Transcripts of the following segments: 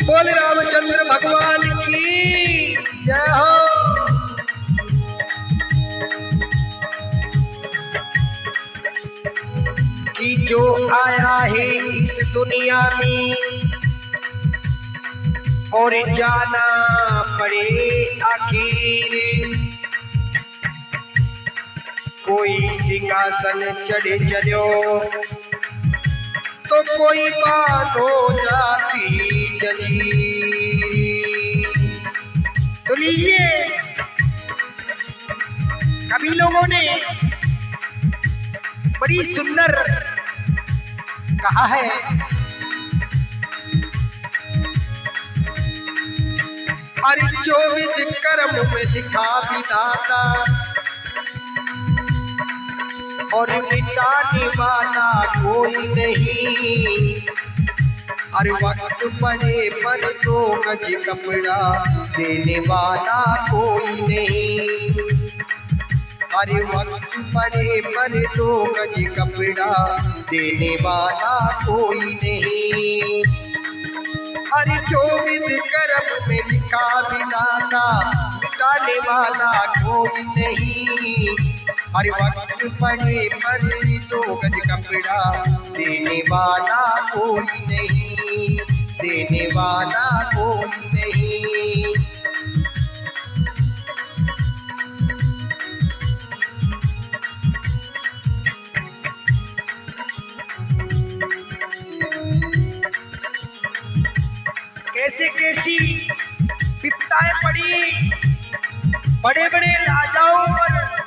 बोल रामचंद्र भगवान की जय हो। कि जो आया है इस दुनिया में और जाना पड़े आखिर, कोई सिंहासन चढ़े चलो तो कोई बात हो जाती जलील। तो लीजिए, कभी लोगों ने बड़ी सुंदर कहा है, अरे जो विधि कर्म में लिखा विधाता और मिटाने वाला कोई नहीं। अरे वक्त पड़े पर दो गज कपड़ा देने वाला कोई नहीं। अरे वक्त पड़े पर दो गज कपड़ा देने वाला कोई नहीं। अरे जो विधि कर्म में लिखा विधाता मिटाने वाला कोई नहीं। हर वक्त पड़े पर दो गज कपड़ा देने वाला कोई नहीं, देने वाला कोई नहीं। कैसे कैसी विपदाएं पड़ी बड़े बड़े राजाओं पर।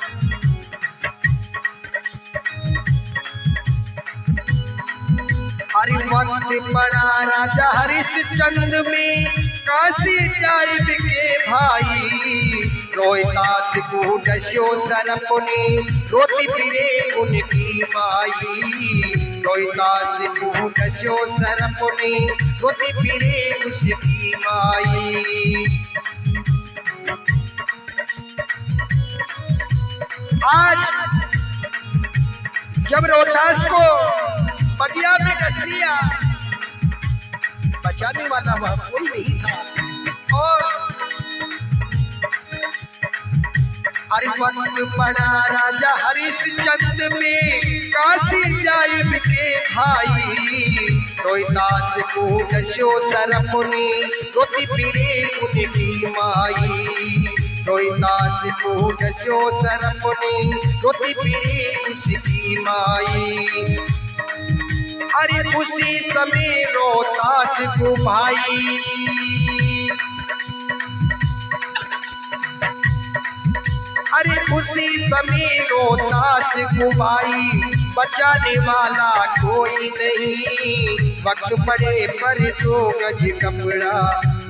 हरि वक्त पड़ा राजा हरिश्चंद्र में, काशी जाइब के भाई। रोहितास को डस्यो सरपने, रोती फिरे उनकी माई। रोहितास को डस्यो सरपने, रोती फिरे उसकी माई। आज जब रोहितास को बगिया में डस लिया, बचाने वाला वह कोई नहीं था। और हर वक्त पड़ा राजा हरिश्चंद्र में, काशी जाइब के भाई। रोहितास को डस्यो सरपने, रोती फिरे उनकी माई। रोहितास को डस्यो सरपने, रोती फिरे उसकी माई। अरे उसी समय रोहितास को भाई, अरे उसी समय रोहितास को भाई, बचाने वाला कोई नहीं। वक्त पड़े पर दो गज कपड़ा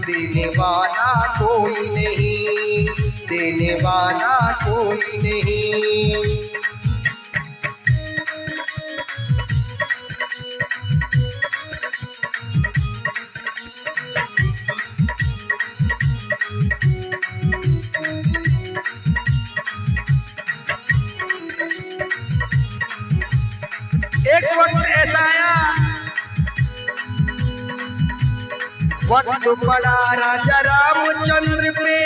देने वाला कोई नहीं, देने वाला कोई नहीं। एक वक्त ऐसा आया, वक्त पड़ा राजा रामचंद्र पे,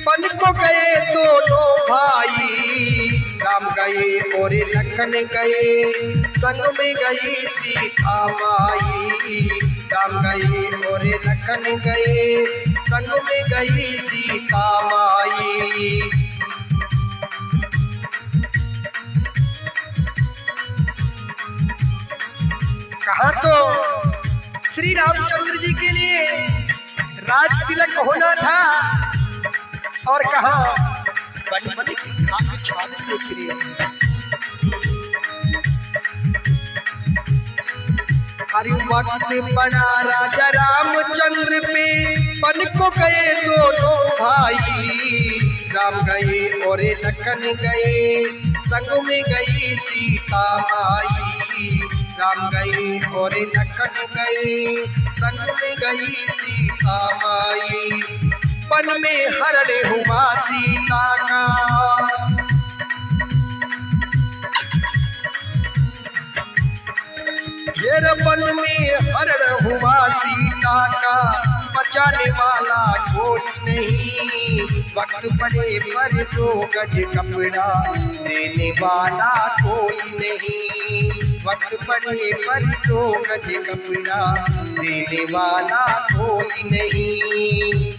बन को गए दोनों भाई। राम गए और लखन गए, संग में गई सीता माई। राम गए और लखन गए, संग में गई सीता माई। कहा तो श्री रामचंद्र जी के लिए राज तिलक होना था, और कहा बन की खाक छाने के लिए। हरि वक्त पड़ा राजा रामचंद्र पे, बन को गए दोनों भाई। राम गए और लखन गए, संग में गई सीता माई। राम गए और लखन गए, संग में गई सीता माई। वन में हरण हुआ सीता का, ये वन में हरण हुआ खुदा का बचाने वाला कोई नहीं। वक्त पड़े पर 2 गज कपड़ा देने वाला कोई नहीं। वक्त पड़े पर 2 गज कपड़ा देने वाला कोई नहीं।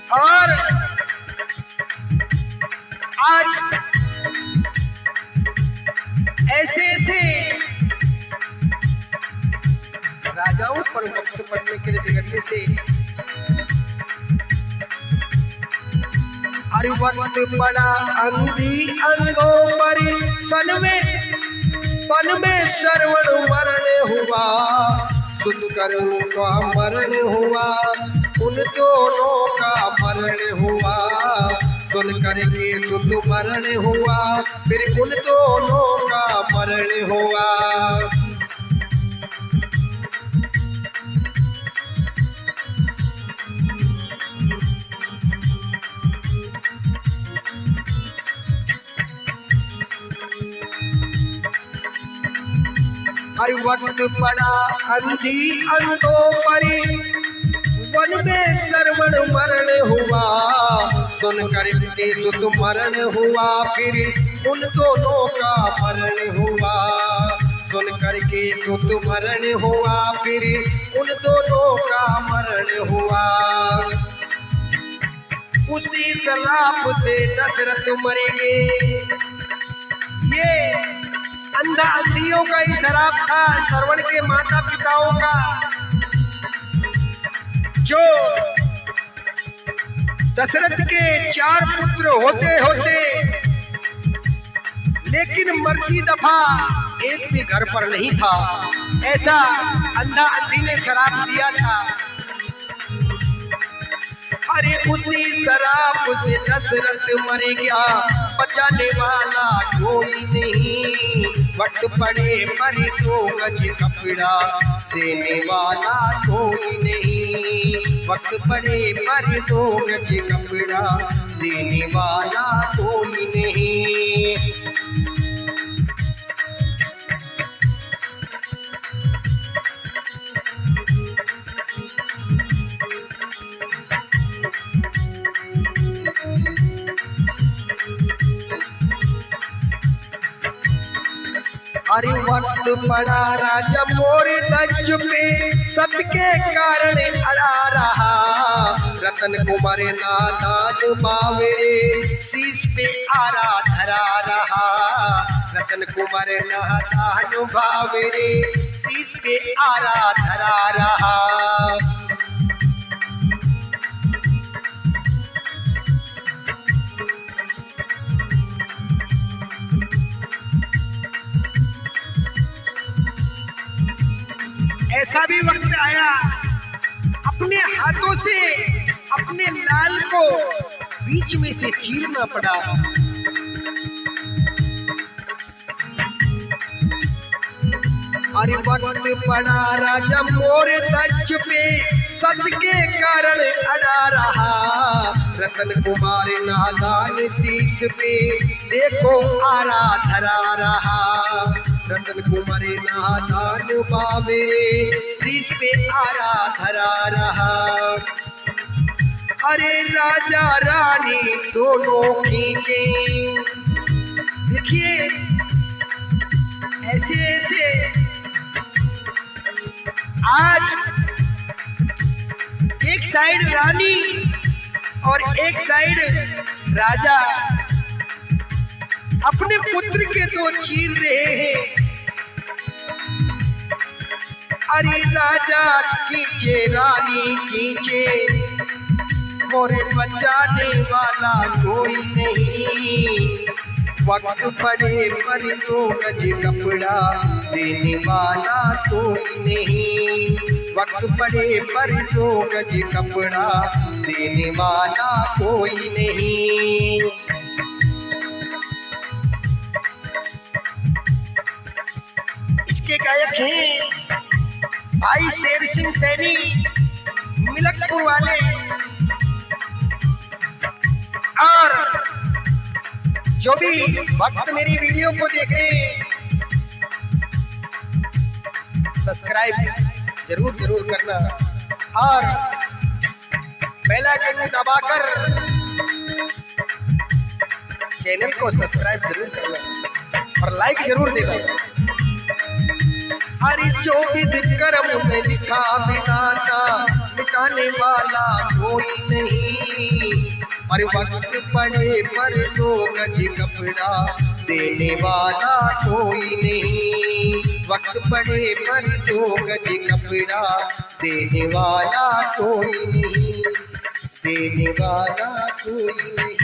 और आज ऐसे ऐसे राजाओं पर वक्त पड़ने के लिए बिगड़ने से अरे वक्त पड़ा अंधी अंधों पर सन में श्रवण मरण हुआ। सुनकर उनका मरण हुआ, उन दोनों का मरण हुआ। सुन करके सुध मरण हुआ, फिर उन दोनों का मरण हुआ। हर वक्त पड़ा अंधी अंधों पर वन में श्रवण मरण हुआ। सुन करके सुध मरण हुआ, फिर उन दोनों का मरण हुआ। सुन करके सुध मरण हुआ, फिर उन दोनों का मरण हुआ। उसी श्राप से दशरथ मरेंगे। ये अंधा अंधियों का ही श्राप था, श्रवण के माता पिताओं का, जो दशरथ के 4 पुत्र होते होते लेकिन मरती दफा एक भी घर पर नहीं था। ऐसा अंधा अंधी ने श्राप दिया था। अरे उसी श्राप से दशरथ मर गया, बचाने वाला कोई नहीं। वक्त पड़े पर 2 गज कपड़ा देने वाला कोई नहीं। वक्त पड़े पर 2 गज कपड़ा देने वाला कोई नहीं। अरे वक्त पड़ा राजा मोर दज पे, सत के कारण अड़ा रहा। रतन कुमार नादान बावेरे शीश पे आरा धरा रहा। रतन कुमार नादान बावेरे शीश पे आरा धरा रहा। ऐसा भी वक्त आया, अपने हाथों से अपने लाल को बीच में से चीरना पड़ा। अरे वक्त पड़ा राजा मोर दज पे, सत के कारण अड़ा रहा। रतन कुमार नादान शीश पे देखो आरा धरा रहा। रतन कुमार नादान बावेरे शीश पे आरा धरा रहा। अरे राजा रानी दोनों खींचे, देखिए ऐसे ऐसे आज एक साइड रानी और एक साइड राजा अपने पुत्र के 2 चीर रहे हैं। अरे राजा खींचे रानी खींचे, और बचाने वाला कोई नहीं। वक्त पड़े पर 2 गज कपड़ा देने वाला कोई नहीं। वक्त पड़े पर 2 गज कपड़ा देने वाला कोई नहीं। के गायक हैं भाई शेर सिंह सैनी मिलकपुर वाले। और जो भी भक्त मेरी वीडियो को देखे सब्सक्राइब जरूर करना और बेल आइकन दबाकर चैनल को सब्सक्राइब जरूर करना और लाइक जरूर देना। हरि जो विधि कर्म में लिखा विधाता मिटाने वाला कोई नहीं। और वक्त पड़े पर दो गज कपड़ा देने वाला कोई नहीं। वक्त पड़े पर दो गज कपड़ा देने वाला कोई नहीं। देने वाला कोई नहीं।